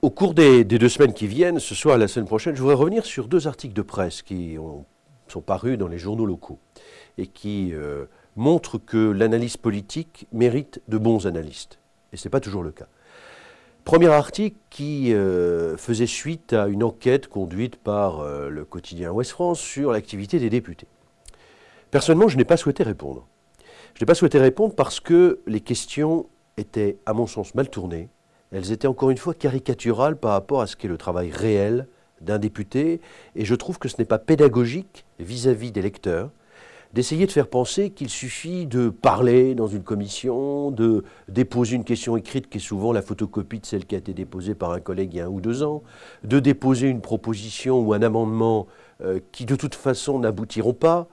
Au cours des 2 semaines qui viennent, ce soir et la semaine prochaine, je voudrais revenir sur 2 articles de presse qui sont parus dans les journaux locaux et qui montrent que l'analyse politique mérite de bons analystes. Et ce n'est pas toujours le cas. Premier article qui faisait suite à une enquête conduite par le quotidien Ouest France sur l'activité des députés. Personnellement, je n'ai pas souhaité répondre. Je n'ai pas souhaité répondre parce que les questions étaient, à mon sens, mal tournées. Elles étaient encore une fois caricaturales par rapport à ce qu'est le travail réel d'un député. Et je trouve que ce n'est pas pédagogique vis-à-vis des lecteurs d'essayer de faire penser qu'il suffit de parler dans une commission, de déposer une question écrite qui est souvent la photocopie de celle qui a été déposée par un collègue il y a 1 ou 2 ans, de déposer une proposition ou un amendement qui de toute façon n'aboutiront pas,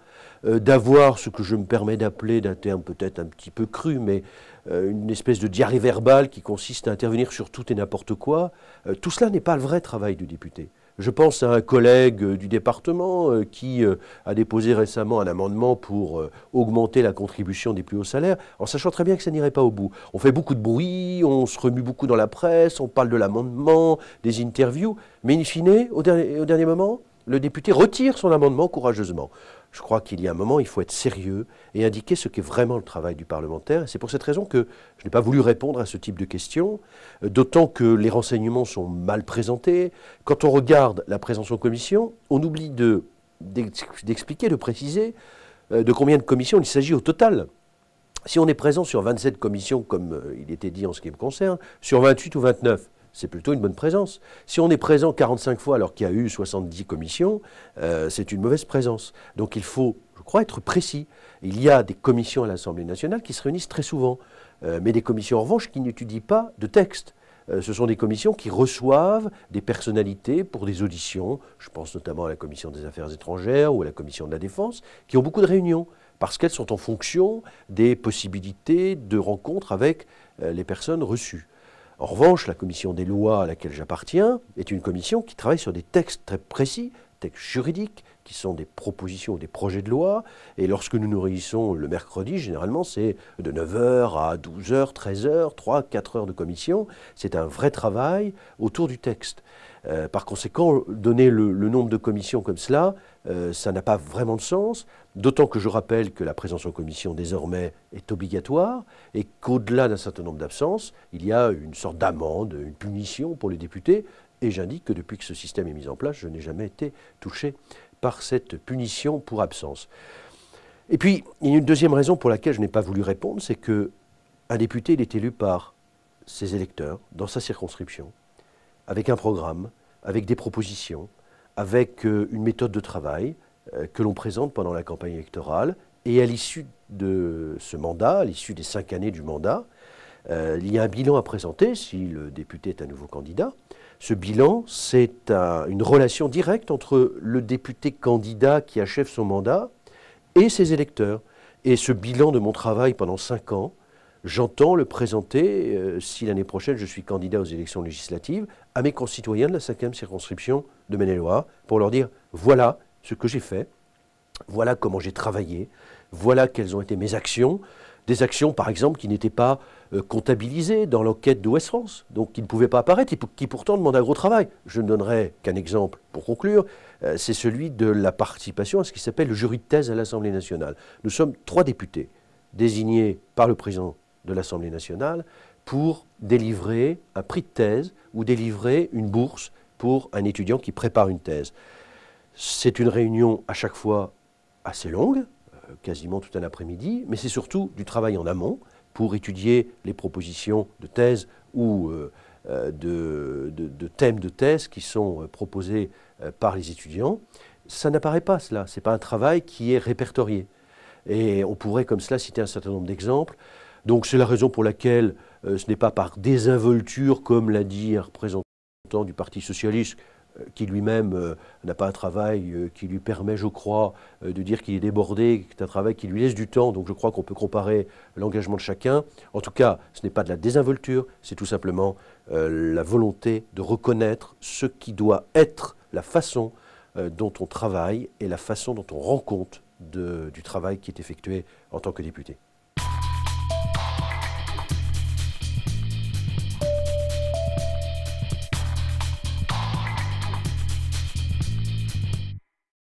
d'avoir ce que je me permets d'appeler, d'un terme peut-être un petit peu cru, mais une espèce de diarrhée verbale qui consiste à intervenir sur tout et n'importe quoi. Tout cela n'est pas le vrai travail du député. Je pense à un collègue du département qui a déposé récemment un amendement pour augmenter la contribution des plus hauts salaires, en sachant très bien que ça n'irait pas au bout. On fait beaucoup de bruit, on se remue beaucoup dans la presse, on parle de l'amendement, des interviews, mais in fine, au dernier moment, le député retire son amendement courageusement. Je crois qu'il y a un moment, il faut être sérieux et indiquer ce qu'est vraiment le travail du parlementaire. Et c'est pour cette raison que je n'ai pas voulu répondre à ce type de questions, d'autant que les renseignements sont mal présentés. Quand on regarde la présence en commission, on oublie d'expliquer, de préciser de combien de commissions il s'agit au total. Si on est présent sur 27 commissions, comme il était dit en ce qui me concerne, sur 28 ou 29, c'est plutôt une bonne présence. Si on est présent 45 fois alors qu'il y a eu 70 commissions, c'est une mauvaise présence. Donc il faut, je crois, être précis. Il y a des commissions à l'Assemblée nationale qui se réunissent très souvent, mais des commissions en revanche qui n'étudient pas de texte. Ce sont des commissions qui reçoivent des personnalités pour des auditions. Je pense notamment à la commission des affaires étrangères ou à la commission de la défense, qui ont beaucoup de réunions, parce qu'elles sont en fonction des possibilités de rencontres avec les personnes reçues. En revanche, la commission des lois à laquelle j'appartiens est une commission qui travaille sur des textes très précis, textes juridiques, qui sont des propositions ou des projets de loi. Et lorsque nous nous réunissons le mercredi, généralement, c'est de 9h à 12h, 13h, 3-4 heures de commission. C'est un vrai travail autour du texte. Par conséquent, donner le nombre de commissions comme cela, ça n'a pas vraiment de sens, d'autant que je rappelle que la présence en commission désormais est obligatoire et qu'au-delà d'un certain nombre d'absences, il y a une sorte d'amende, une punition pour les députés. Et j'indique que depuis que ce système est mis en place, je n'ai jamais été touché par cette punition pour absence. Et puis, il y a une deuxième raison pour laquelle je n'ai pas voulu répondre, c'est qu'un député, il est élu par ses électeurs, dans sa circonscription, avec un programme, avec des propositions, avec une méthode de travail que l'on présente pendant la campagne électorale. Et à l'issue de ce mandat, à l'issue des 5 années du mandat, il y a un bilan à présenter si le député est à nouveau candidat. Ce bilan, c'est une relation directe entre le député candidat qui achève son mandat et ses électeurs. Et ce bilan de mon travail pendant 5 ans, j'entends le présenter, si l'année prochaine je suis candidat aux élections législatives, à mes concitoyens de la 5e circonscription de Maine-et-Loire, pour leur dire voilà ce que j'ai fait, voilà comment j'ai travaillé, voilà quelles ont été mes actions. Des actions, par exemple, qui n'étaient pas comptabilisées dans l'enquête de Ouest France, donc qui ne pouvaient pas apparaître et qui pourtant demandent un gros travail. Je ne donnerai qu'un exemple pour conclure, c'est celui de la participation à ce qui s'appelle le jury de thèse à l'Assemblée nationale. Nous sommes 3 députés désignés par le président de l'Assemblée nationale pour délivrer un prix de thèse ou délivrer une bourse pour un étudiant qui prépare une thèse. C'est une réunion à chaque fois assez longue, quasiment tout un après-midi, mais c'est surtout du travail en amont pour étudier les propositions de thèse ou de thèmes de thèse qui sont proposés par les étudiants. Ça n'apparaît pas, cela. Ce n'est pas un travail qui est répertorié. Et on pourrait comme cela citer un certain nombre d'exemples. Donc c'est la raison pour laquelle ce n'est pas par désinvolture, comme l'a dit un représentant du Parti socialiste, qui lui-même n'a pas un travail qui lui permet, je crois, de dire qu'il est débordé, c'est un travail qui lui laisse du temps, donc je crois qu'on peut comparer l'engagement de chacun. En tout cas, ce n'est pas de la désinvolture, c'est tout simplement la volonté de reconnaître ce qui doit être la façon dont on travaille et la façon dont on rend compte du travail qui est effectué en tant que député.